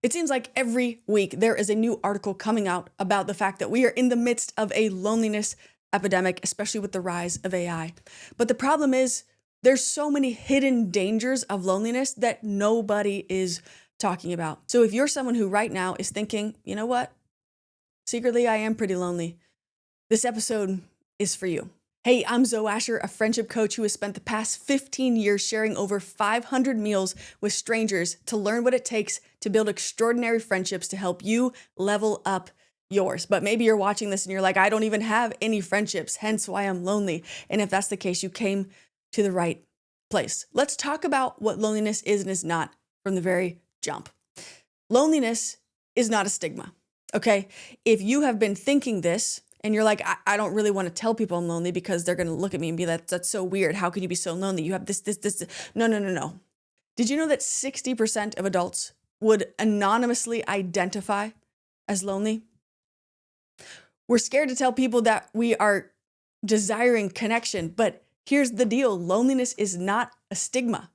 It seems like every week there is a new article coming out about the fact that we are in the midst of a loneliness epidemic, especially with the rise of AI. But the problem is there's so many hidden dangers of loneliness that nobody is talking about. So if you're someone who right now is thinking, you know what, secretly I am pretty lonely, this episode is for you. Hey, I'm Zoe Asher, a friendship coach who has spent the past 15 years sharing over 500 meals with strangers to learn what it takes to build extraordinary friendships to help you level up yours. But maybe you're watching this and you're like, I don't even have any friendships, hence why I'm lonely. And if that's the case, you came to the right place. Let's talk about what loneliness is and is not from the very jump. Loneliness is not a stigma, okay? If you have been thinking this, and you're like, I don't really want to tell people I'm lonely because they're going to look at me and be like, that's so weird. How can you be so lonely? You have this. No. Did you know that 60% of adults would anonymously identify as lonely? We're scared to tell people that we are desiring connection, but here's the deal. Loneliness is not a stigma.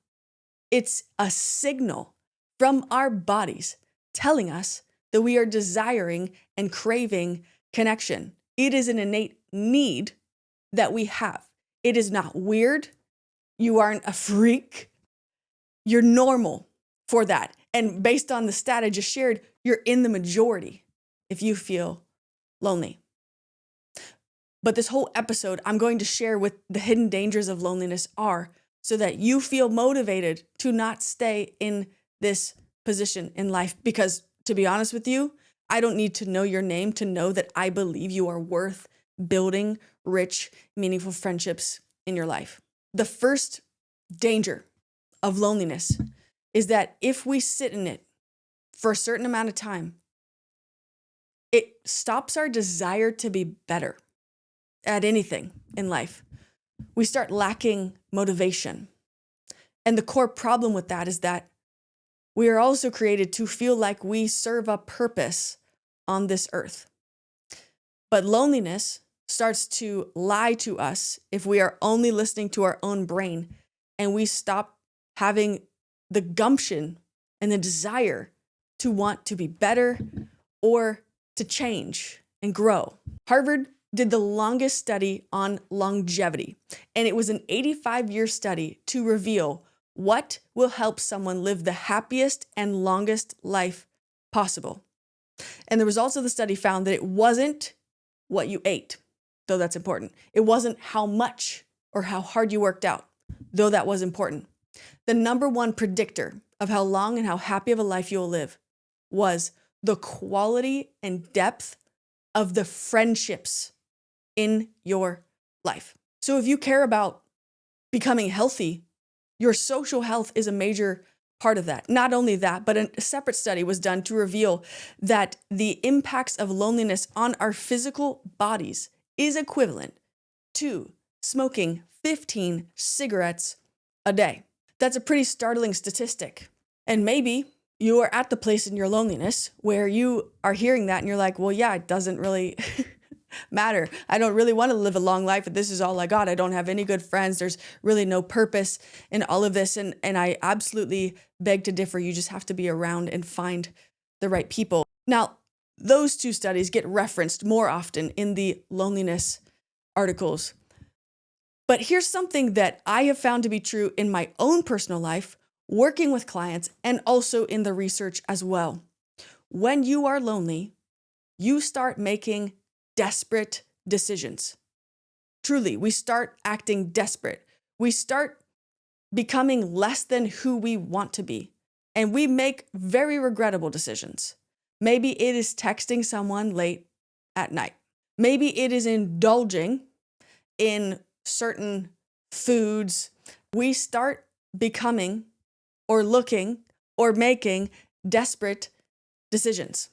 It's a signal from our bodies telling us that we are desiring and craving connection. It is an innate need that we have. It is not weird. You aren't a freak. You're normal for that. And based on the stat I just shared, you're in the majority if you feel lonely. But this whole episode, I'm going to share what the hidden dangers of loneliness are so that you feel motivated to not stay in this position in life. Because to be honest with you, I don't need to know your name to know that I believe you are worth building rich, meaningful friendships in your life. The first danger of loneliness is that if we sit in it for a certain amount of time, it stops our desire to be better at anything in life. We start lacking motivation. And the core problem with that is that we are also created to feel like we serve a purpose on this earth. But loneliness starts to lie to us if we are only listening to our own brain and we stop having the gumption and the desire to want to be better or to change and grow. Harvard did the longest study on longevity, and it was an 85-year study to reveal what will help someone live the happiest and longest life possible. And the results of the study found that it wasn't what you ate, though that's important. It wasn't how much or how hard you worked out, though that was important. The number one predictor of how long and how happy of a life you will live was the quality and depth of the friendships in your life. So if you care about becoming healthy, your social health is a major part of that. Not only that, but a separate study was done to reveal that the impacts of loneliness on our physical bodies is equivalent to smoking 15 cigarettes a day. That's a pretty startling statistic. And maybe you are at the place in your loneliness where you are hearing that and you're like, well, yeah, it doesn't really matter. I don't really want to live a long life, but this is all I got. I don't have any good friends. There's really no purpose in all of this. And I absolutely beg to differ. You just have to be around and find the right people. Now, those two studies get referenced more often in the loneliness articles. But here's something that I have found to be true in my own personal life, working with clients, and also in the research as well. When you are lonely, you start making desperate decisions. Truly, we start acting desperate. We start becoming less than who we want to be. And we make very regrettable decisions. Maybe it is texting someone late at night. Maybe it is indulging in certain foods. We start becoming or looking or making desperate decisions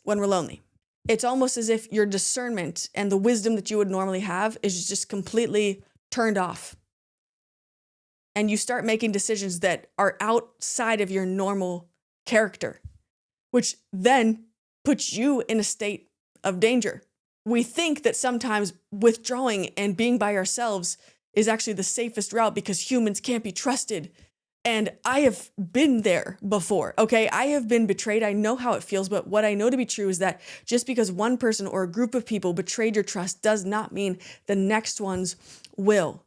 when we're lonely. It's almost as if your discernment and the wisdom that you would normally have is just completely turned off. And you start making decisions that are outside of your normal character, which then puts you in a state of danger. We think that sometimes withdrawing and being by ourselves is actually the safest route because humans can't be trusted. And I have been there before, okay? I have been betrayed. I know how it feels, but what I know to be true is that just because one person or a group of people betrayed your trust does not mean the next ones will.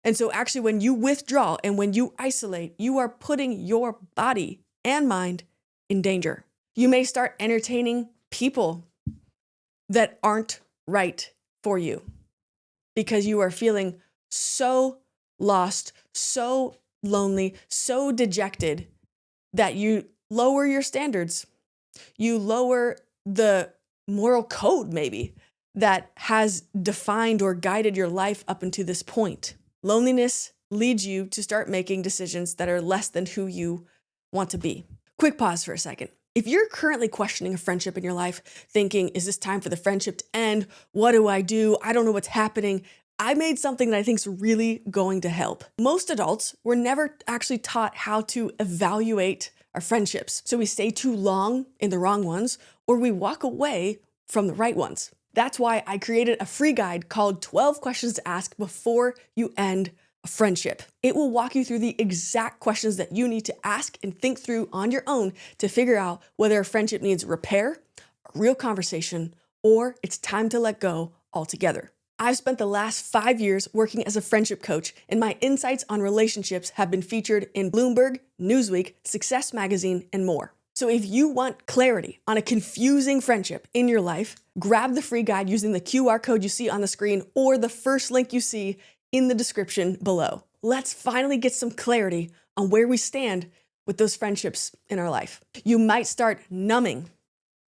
And so actually when you withdraw and when you isolate, you are putting your body and mind in danger. You may start entertaining people that aren't right for you because you are feeling so lost, so lonely, so dejected that you lower your standards. You lower the moral code maybe that has defined or guided your life up until this point. Loneliness leads you to start making decisions that are less than who you want to be. Quick pause for a second. If you're currently questioning a friendship in your life, thinking, is this time for the friendship to end? What do? I don't know what's happening. I made something that I think is really going to help. Most adults were never actually taught how to evaluate our friendships. So we stay too long in the wrong ones, or we walk away from the right ones. That's why I created a free guide called 12 Questions to Ask Before You End a Friendship. It will walk you through the exact questions that you need to ask and think through on your own to figure out whether a friendship needs repair, a real conversation, or it's time to let go altogether. I've spent the last 5 years working as a friendship coach, and my insights on relationships have been featured in Bloomberg, Newsweek, Success Magazine, and more. So if you want clarity on a confusing friendship in your life, grab the free guide using the QR code you see on the screen or the first link you see in the description below. Let's finally get some clarity on where we stand with those friendships in our life. You might start numbing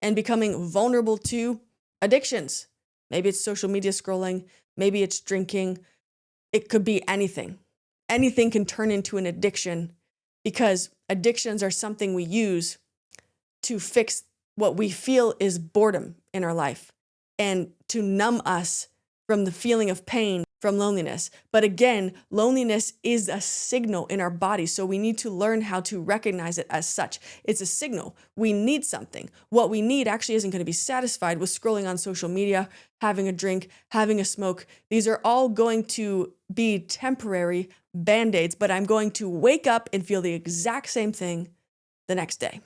and becoming vulnerable to addictions. Maybe it's social media scrolling, maybe it's drinking. It could be anything. Anything can turn into an addiction because addictions are something we use to fix what we feel is boredom in our life and to numb us from the feeling of pain from loneliness. But again, loneliness is a signal in our body, so we need to learn how to recognize it as such. It's a signal. We need something. What we need actually isn't going to be satisfied with scrolling on social media, having a drink, having a smoke. These are all going to be temporary band-aids, but I'm going to wake up and feel the exact same thing the next day,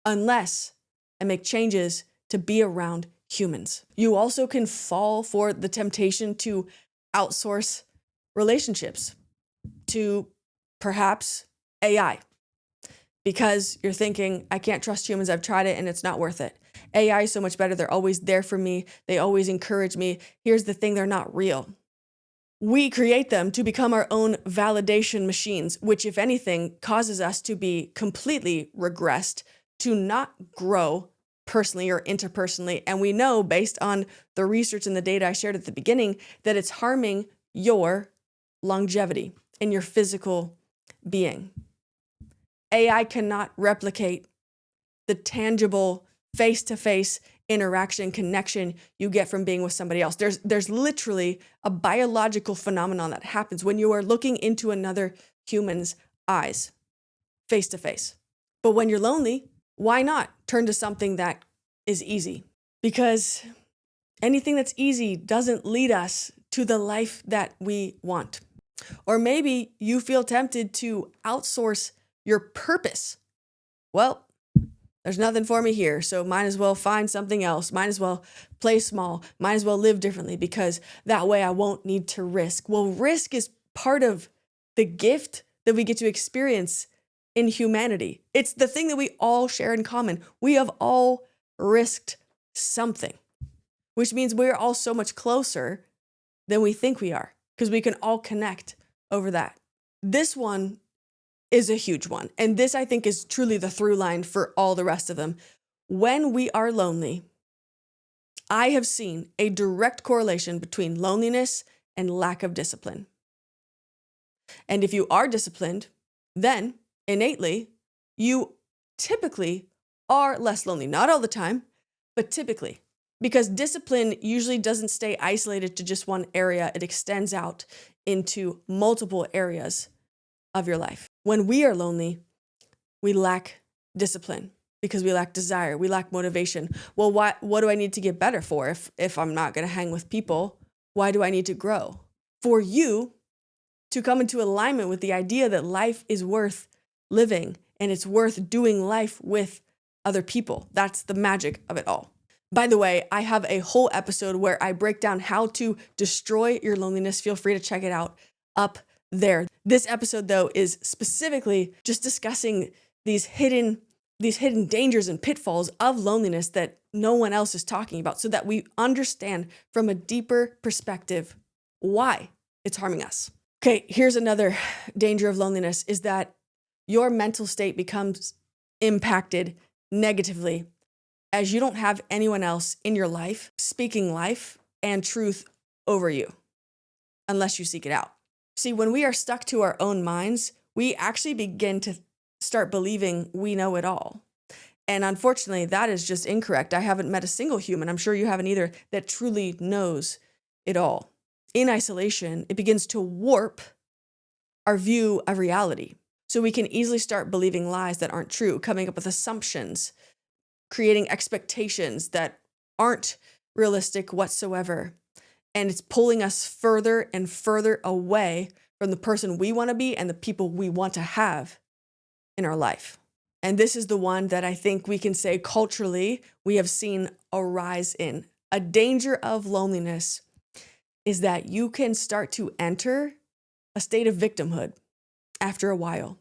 unless I make changes to be around humans. You also can fall for the temptation to outsource relationships to perhaps AI because you're thinking, I can't trust humans. I've tried it and it's not worth it. AI is so much better. They're always there for me. They always encourage me. Here's the thing, they're not real. We create them to become our own validation machines, which if anything causes us to be completely regressed, to not grow personally or interpersonally. And we know based on the research and the data I shared at the beginning that it's harming your longevity and your physical being. AI cannot replicate the tangible face-to-face interaction, connection you get from being with somebody else. There's literally a biological phenomenon that happens when you are looking into another human's eyes, face-to-face. But when you're lonely, why not turn to something that is easy? Because anything that's easy doesn't lead us to the life that we want. Or maybe you feel tempted to outsource your purpose. Well, there's nothing for me here, so might as well find something else. Might as well play small. Might as well live differently because that way I won't need to risk. Well, risk is part of the gift that we get to experience in humanity. It's the thing that we all share in common. We have all risked something, which means we're all so much closer than we think we are because we can all connect over that. This one is a huge one. And this, I think, is truly the through line for all the rest of them. When we are lonely, I have seen a direct correlation between loneliness and lack of discipline. And if you are disciplined, then innately, you typically are less lonely. Not all the time, but typically. Because discipline usually doesn't stay isolated to just one area. It extends out into multiple areas of your life. When we are lonely, we lack discipline because we lack desire. We lack motivation. Well, what do I need to get better for if I'm not going to hang with people? Why do I need to grow? For you to come into alignment with the idea that life is worth living and it's worth doing life with other people. That's the magic of it all. By the way, I have a whole episode where I break down how to destroy your loneliness. Feel free to check it out up there. This episode, though, is specifically just discussing these hidden dangers and pitfalls of loneliness that no one else is talking about, so that we understand from a deeper perspective why it's harming us. Okay, here's another danger of loneliness, is that your mental state becomes impacted negatively as you don't have anyone else in your life speaking life and truth over you, unless you seek it out. See, when we are stuck to our own minds, we actually begin to start believing we know it all. And unfortunately, that is just incorrect. I haven't met a single human, I'm sure you haven't either, that truly knows it all. In isolation, it begins to warp our view of reality. So we can easily start believing lies that aren't true, coming up with assumptions, creating expectations that aren't realistic whatsoever. And it's pulling us further and further away from the person we want to be and the people we want to have in our life. And this is the one that I think we can say culturally we have seen a rise in. A danger of loneliness is that you can start to enter a state of victimhood after a while,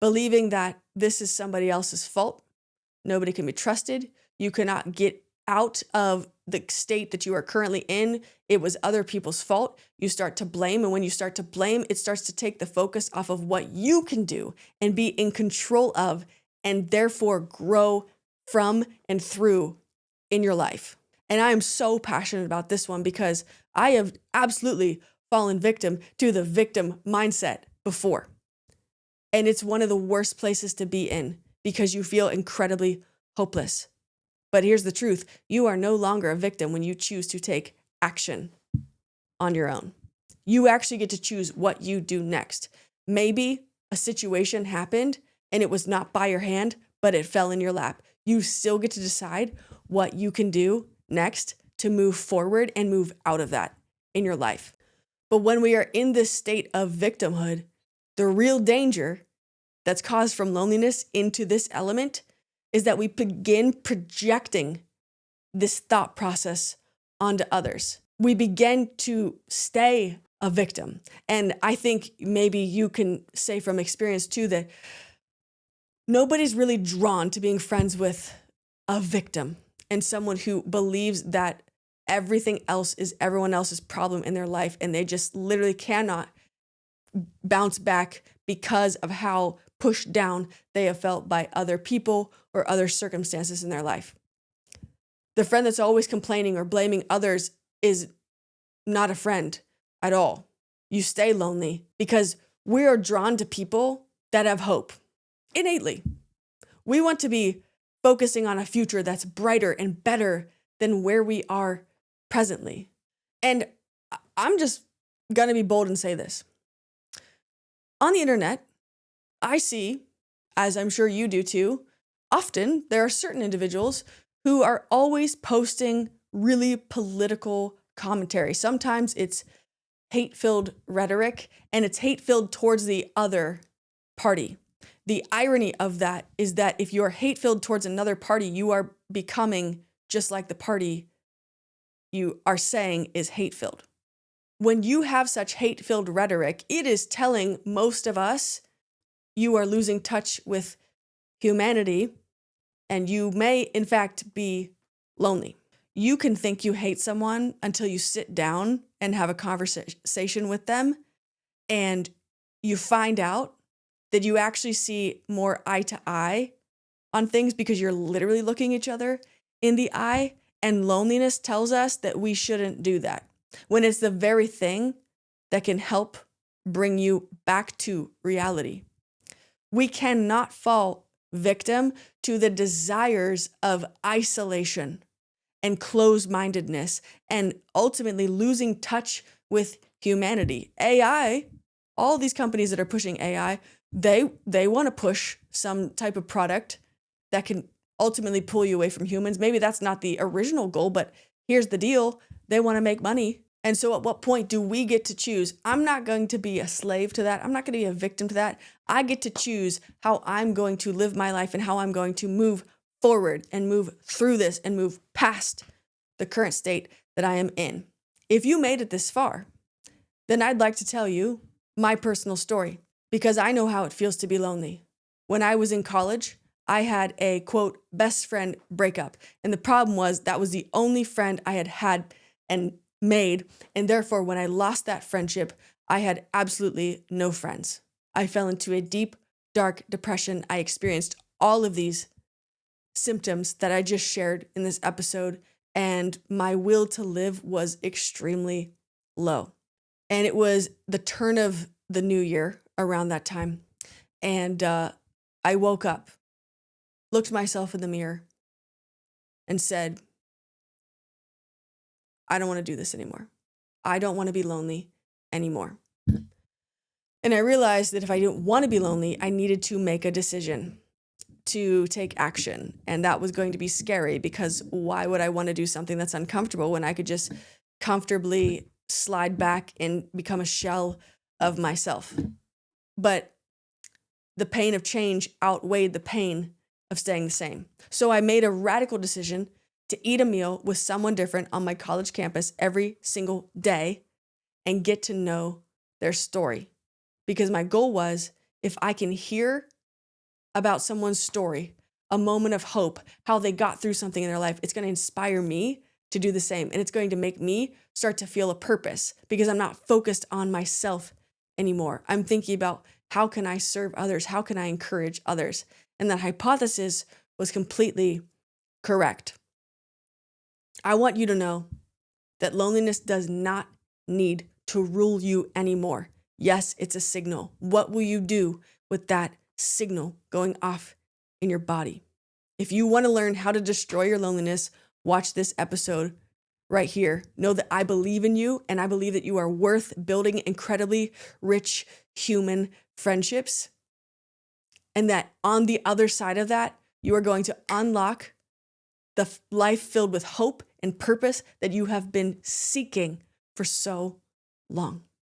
believing that this is somebody else's fault. Nobody can be trusted. You cannot get out of the state that you are currently in. It was other people's fault. You start to blame. And when you start to blame, it starts to take the focus off of what you can do and be in control of, and therefore grow from and through in your life. And I am so passionate about this one because I have absolutely fallen victim to the victim mindset before. And it's one of the worst places to be in because you feel incredibly hopeless. But here's the truth. You are no longer a victim when you choose to take action on your own. You actually get to choose what you do next. Maybe a situation happened and it was not by your hand, but it fell in your lap. You still get to decide what you can do next to move forward and move out of that in your life. But when we are in this state of victimhood, the real danger that's caused from loneliness into this element is that we begin projecting this thought process onto others. We begin to stay a victim. And I think maybe you can say from experience too that nobody's really drawn to being friends with a victim and someone who believes that everything else is everyone else's problem in their life and they just literally cannot bounce back because of how pushed down they have felt by other people or other circumstances in their life. The friend that's always complaining or blaming others is not a friend at all. You stay lonely because we are drawn to people that have hope innately. We want to be focusing on a future that's brighter and better than where we are presently. And I'm just going to be bold and say this. On the internet, I see, as I'm sure you do too, often there are certain individuals who are always posting really political commentary. Sometimes it's hate-filled rhetoric, and it's hate-filled towards the other party. The irony of that is that if you're hate-filled towards another party, you are becoming just like the party you are saying is hate-filled. When you have such hate-filled rhetoric, it is telling most of us you are losing touch with humanity, and you may, in fact, be lonely. You can think you hate someone until you sit down and have a conversation with them, and you find out that you actually see more eye to eye on things because you're literally looking each other in the eye, and loneliness tells us that we shouldn't do that, when it's the very thing that can help bring you back to reality. We cannot fall victim to the desires of isolation and closed-mindedness and ultimately losing touch with humanity. AI, all these companies that are pushing AI, they want to push some type of product that can ultimately pull you away from humans. Maybe that's not the original goal, but here's the deal. They want to make money And so at what point do we get to choose? I'm not going to be a slave to that. I'm not going to be a victim to that. I get to choose how I'm going to live my life and how I'm going to move forward and move through this and move past the current state that I am in. If you made it this far, then I'd like to tell you my personal story because I know how it feels to be lonely. When I was in college, I had a quote, best friend breakup. And the problem was that was the only friend I had and made. And therefore, when I lost that friendship, I had absolutely no friends. I fell into a deep, dark depression. I experienced all of these symptoms that I just shared in this episode, and my will to live was extremely low. And it was the turn of the new year around that time. And I woke up, looked myself in the mirror, and said, I don't want to do this anymore. I don't want to be lonely anymore. And I realized that if I didn't want to be lonely, I needed to make a decision to take action. And that was going to be scary because why would I want to do something that's uncomfortable when I could just comfortably slide back and become a shell of myself? But the pain of change outweighed the pain of staying the same. So I made a radical decision to eat a meal with someone different on my college campus every single day and get to know their story. Because my goal was, if I can hear about someone's story, a moment of hope, how they got through something in their life, it's going to inspire me to do the same. And it's going to make me start to feel a purpose because I'm not focused on myself anymore. I'm thinking about how can I serve others? How can I encourage others? And that hypothesis was completely correct. I want you to know that loneliness does not need to rule you anymore. Yes, it's a signal. What will you do with that signal going off in your body? If you want to learn how to destroy your loneliness, watch this episode right here. Know that I believe in you and I believe that you are worth building incredibly rich human friendships. And that on the other side of that, you are going to unlock the life filled with hope and purpose that you have been seeking for so long.